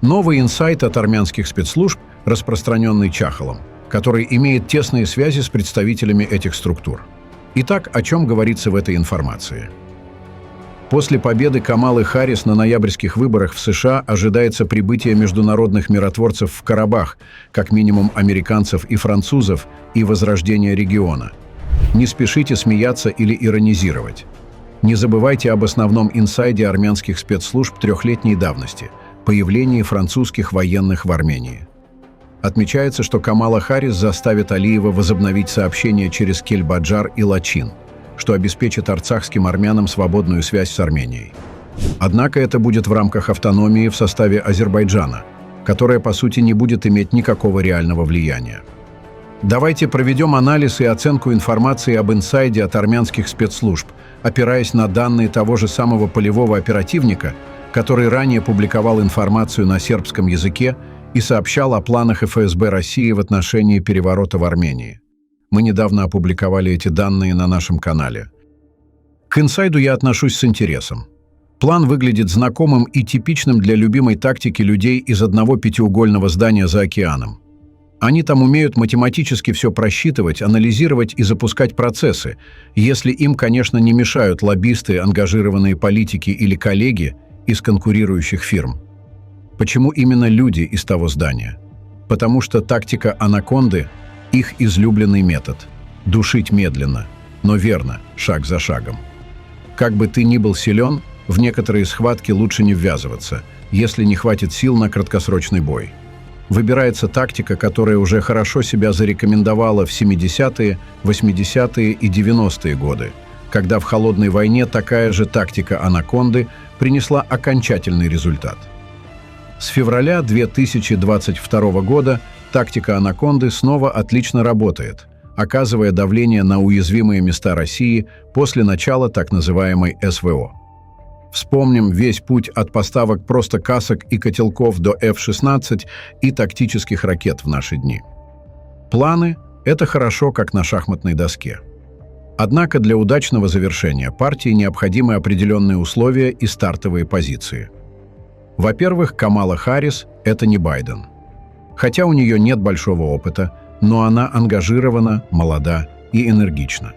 Новый инсайт от армянских спецслужб, распространенный Чахалом, который имеет тесные связи с представителями этих структур. Итак, о чем говорится в этой информации? После победы Камалы Харрис на ноябрьских выборах в США ожидается прибытие международных миротворцев в Карабах, как минимум американцев и французов, и возрождение региона. Не спешите смеяться или иронизировать. Не забывайте об основном инсайде армянских спецслужб трехлетней давности – появлении французских военных в Армении. Отмечается, что Камала Харрис заставит Алиева возобновить сообщения через Кельбаджар и Лачин, что обеспечит арцахским армянам свободную связь с Арменией. Однако это будет в рамках автономии в составе Азербайджана, которая, по сути, не будет иметь никакого реального влияния. Давайте проведем анализ и оценку информации об инсайде от армянских спецслужб, опираясь на данные того же самого полевого оперативника, который ранее публиковал информацию на сербском языке и сообщал о планах ФСБ России в отношении переворота в Армении. Мы недавно опубликовали эти данные на нашем канале. К инсайду я отношусь с интересом. План выглядит знакомым и типичным для любимой тактики людей из одного пятиугольного здания за океаном. Они там умеют математически все просчитывать, анализировать и запускать процессы, если им, конечно, не мешают лоббисты, ангажированные политики или коллеги из конкурирующих фирм. Почему именно люди из того здания? Потому что тактика анаконды – их излюбленный метод – душить медленно, но верно, шаг за шагом. Как бы ты ни был силен, в некоторые схватки лучше не ввязываться, если не хватит сил на краткосрочный бой. Выбирается тактика, которая уже хорошо себя зарекомендовала в 70-е, 80-е и 90-е годы, когда в холодной войне такая же тактика анаконды принесла окончательный результат. С февраля 2022 года тактика анаконды снова отлично работает, оказывая давление на уязвимые места России после начала так называемой СВО. Вспомним весь путь от поставок просто касок и котелков до F-16 и тактических ракет в наши дни. Планы – это хорошо, как на шахматной доске. Однако для удачного завершения партии необходимы определенные условия и стартовые позиции. Во-первых, Камала Харрис – это не Байден. Хотя у нее нет большого опыта, но она ангажирована, молода и энергична.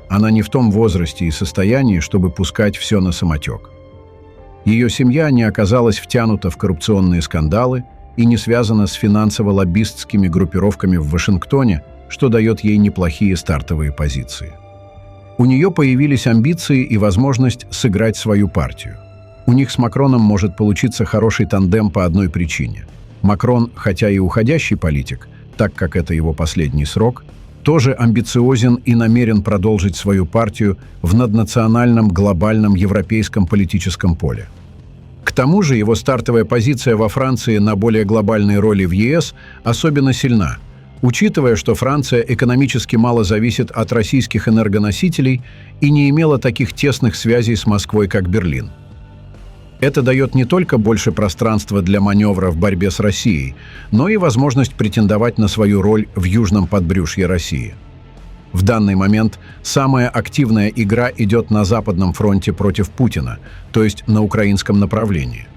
Она не в том возрасте и состоянии, чтобы пускать все на самотек. Ее семья не оказалась втянута в коррупционные скандалы и не связана с финансово-лоббистскими группировками в Вашингтоне, что дает ей неплохие стартовые позиции. У нее появились амбиции и возможность сыграть свою партию. У них с Макроном может получиться хороший тандем по одной причине. Макрон, хотя и уходящий политик, так как это его последний срок, тоже амбициозен и намерен продолжить свою партию в наднациональном, глобальном европейском политическом поле. К тому же его стартовая позиция во Франции на более глобальной роли в ЕС особенно сильна, учитывая, что Франция экономически мало зависит от российских энергоносителей и не имела таких тесных связей с Москвой, как Берлин. Это дает не только больше пространства для маневра в борьбе с Россией, но и возможность претендовать на свою роль в южном подбрюшье России. В данный момент самая активная игра идет на Западном фронте против Путина, то есть на украинском направлении.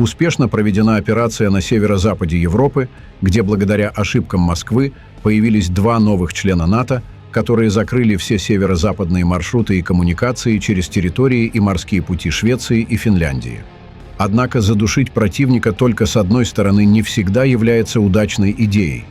Успешно проведена операция на северо-западе Европы, где благодаря ошибкам Москвы появились два новых члена НАТО, которые закрыли все северо-западные маршруты и коммуникации через территории и морские пути Швеции и Финляндии. Однако задушить противника только с одной стороны не всегда является удачной идеей.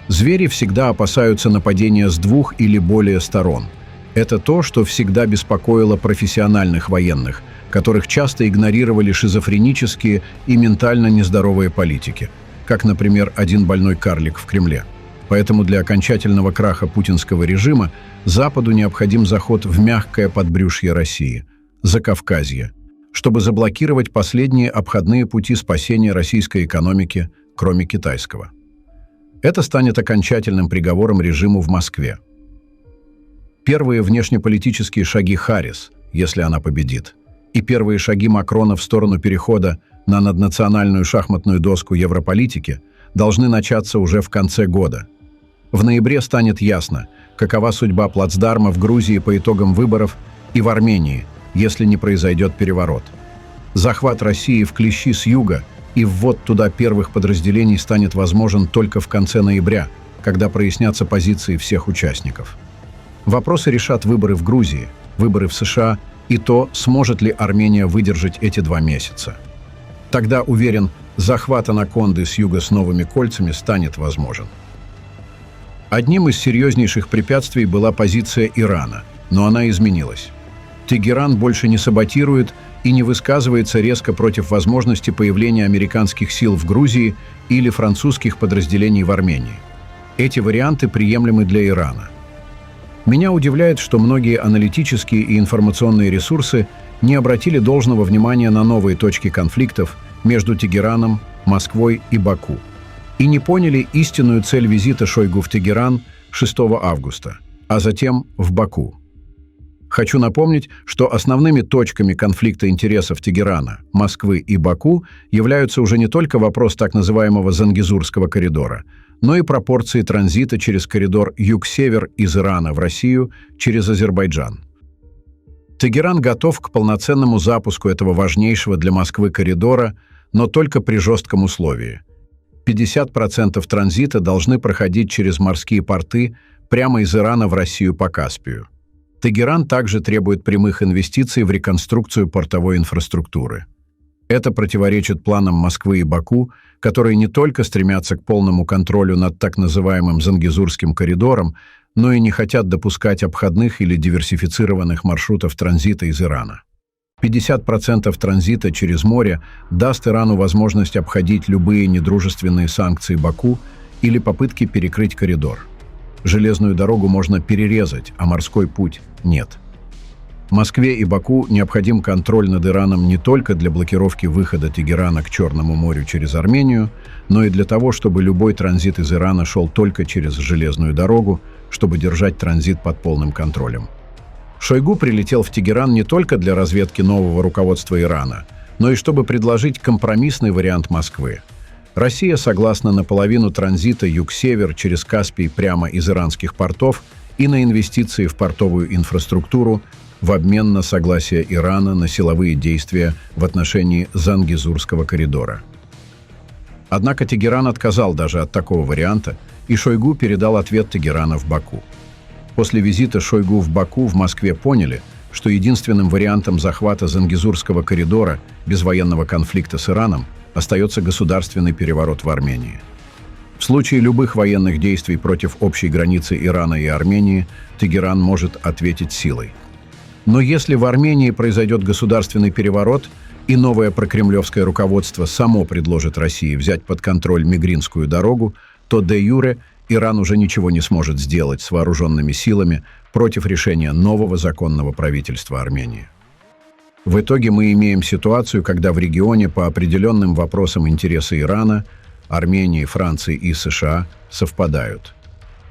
Звери всегда опасаются нападения с двух или более сторон. Это то, что всегда беспокоило профессиональных военных, которых часто игнорировали шизофренические и ментально нездоровые политики, как, например, один больной карлик в Кремле. Поэтому для окончательного краха путинского режима Западу необходим заход в мягкое подбрюшье России, Закавказье, чтобы заблокировать последние обходные пути спасения российской экономики, кроме китайского. Это станет окончательным приговором режиму в Москве. Первые внешнеполитические шаги Харрис, если она победит, и первые шаги Макрона в сторону перехода на наднациональную шахматную доску европолитики должны начаться уже в конце года. В ноябре станет ясно, какова судьба плацдарма в Грузии по итогам выборов и в Армении, если не произойдет переворот. Захват России в клещи с юга и ввод туда первых подразделений станет возможен только в конце ноября, когда прояснятся позиции всех участников. Вопросы решат выборы в Грузии, выборы в США и то, сможет ли Армения выдержать эти 2 месяца. Тогда, уверен, захват Анаконды с юга с новыми кольцами станет возможен. Одним из серьезнейших препятствий была позиция Ирана, но она изменилась. Тегеран больше не саботирует и не высказывается резко против возможности появления американских сил в Грузии или французских подразделений в Армении. Эти варианты приемлемы для Ирана. Меня удивляет, что многие аналитические и информационные ресурсы не обратили должного внимания на новые точки конфликтов между Тегераном, Москвой и Баку и не поняли истинную цель визита Шойгу в Тегеран 6 августа, а затем в Баку. Хочу напомнить, что основными точками конфликта интересов Тегерана, Москвы и Баку являются уже не только вопрос так называемого Зангезурского коридора, но и пропорции транзита через коридор юг-север из Ирана в Россию через Азербайджан. Тегеран готов к полноценному запуску этого важнейшего для Москвы коридора, но только при жестком условии. 50% транзита должны проходить через морские порты прямо из Ирана в Россию по Каспию. Тегеран также требует прямых инвестиций в реконструкцию портовой инфраструктуры. Это противоречит планам Москвы и Баку, которые не только стремятся к полному контролю над так называемым Зангезурским коридором, но и не хотят допускать обходных или диверсифицированных маршрутов транзита из Ирана. 50% транзита через море даст Ирану возможность обходить любые недружественные санкции Баку или попытки перекрыть коридор. Железную дорогу можно перерезать, а морской путь нет. Москве и Баку необходим контроль над Ираном не только для блокировки выхода Тегерана к Черному морю через Армению, но и для того, чтобы любой транзит из Ирана шел только через железную дорогу, чтобы держать транзит под полным контролем. Шойгу прилетел в Тегеран не только для разведки нового руководства Ирана, но и чтобы предложить компромиссный вариант Москвы. Россия согласна на половину транзита юг-север через Каспий прямо из иранских портов и на инвестиции в портовую инфраструктуру в обмен на согласие Ирана на силовые действия в отношении Зангезурского коридора. Однако Тегеран отказал даже от такого варианта, и Шойгу передал ответ Тегерана в Баку. После визита Шойгу в Баку в Москве поняли, что единственным вариантом захвата Зангезурского коридора без военного конфликта с Ираном остается государственный переворот в Армении. В случае любых военных действий против общей границы Ирана и Армении Тегеран может ответить силой. Но если в Армении произойдет государственный переворот и новое прокремлевское руководство само предложит России взять под контроль Мигринскую дорогу, то де-юре Иран уже ничего не сможет сделать с вооруженными силами против решения нового законного правительства Армении. В итоге мы имеем ситуацию, когда в регионе по определенным вопросам интересы Ирана, Армении, Франции и США совпадают.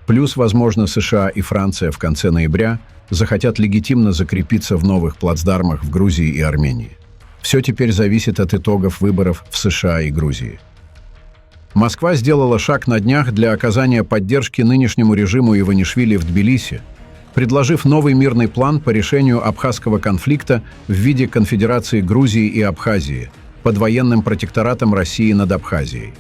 Плюс, возможно, США и Франция в конце ноября захотят легитимно закрепиться в новых плацдармах в Грузии и Армении. Все теперь зависит от итогов выборов в США и Грузии. Москва сделала шаг на днях для оказания поддержки нынешнему режиму Иванишвили в Тбилиси, предложив новый мирный план по решению абхазского конфликта в виде конфедерации Грузии и Абхазии под военным протекторатом России над Абхазией.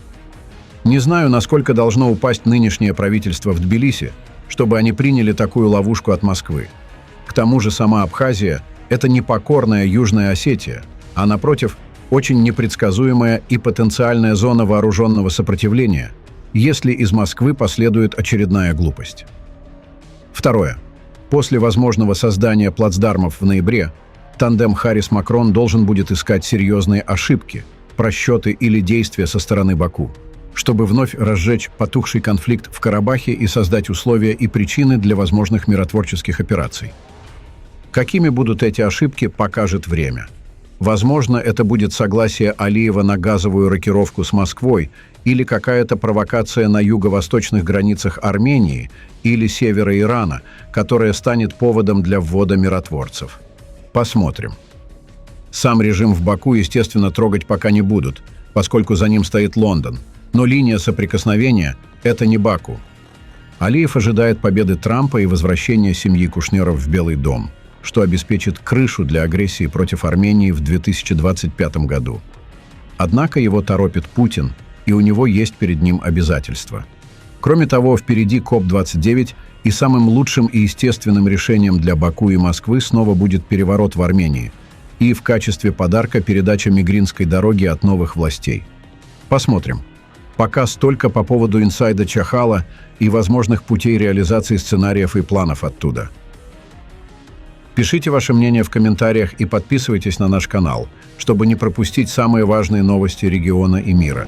Не знаю, насколько должно упасть нынешнее правительство в Тбилиси, чтобы они приняли такую ловушку от Москвы. К тому же сама Абхазия – это не покорная Южная Осетия, а, напротив, очень непредсказуемая и потенциальная зона вооруженного сопротивления, если из Москвы последует очередная глупость. Второе. После возможного создания плацдармов в ноябре тандем Харрис-Макрон должен будет искать серьезные ошибки, просчеты или действия со стороны Баку, чтобы вновь разжечь потухший конфликт в Карабахе и создать условия и причины для возможных миротворческих операций. Какими будут эти ошибки, покажет время. Возможно, это будет согласие Алиева на газовую рокировку с Москвой или какая-то провокация на юго-восточных границах Армении или севера Ирана, которая станет поводом для ввода миротворцев. Посмотрим. Сам режим в Баку, естественно, трогать пока не будут, поскольку за ним стоит Лондон, но линия соприкосновения – это не Баку. Алиев ожидает победы Трампа и возвращения семьи Кушнеров в Белый дом, что обеспечит крышу для агрессии против Армении в 2025 году. Однако его торопит Путин, и у него есть перед ним обязательства. Кроме того, впереди КОП-29, и самым лучшим и естественным решением для Баку и Москвы снова будет переворот в Армении и в качестве подарка передача Мигринской дороги от новых властей. Посмотрим. Пока столько по поводу инсайда Чахала и возможных путей реализации сценариев и планов оттуда. Пишите ваше мнение в комментариях и подписывайтесь на наш канал, чтобы не пропустить самые важные новости региона и мира.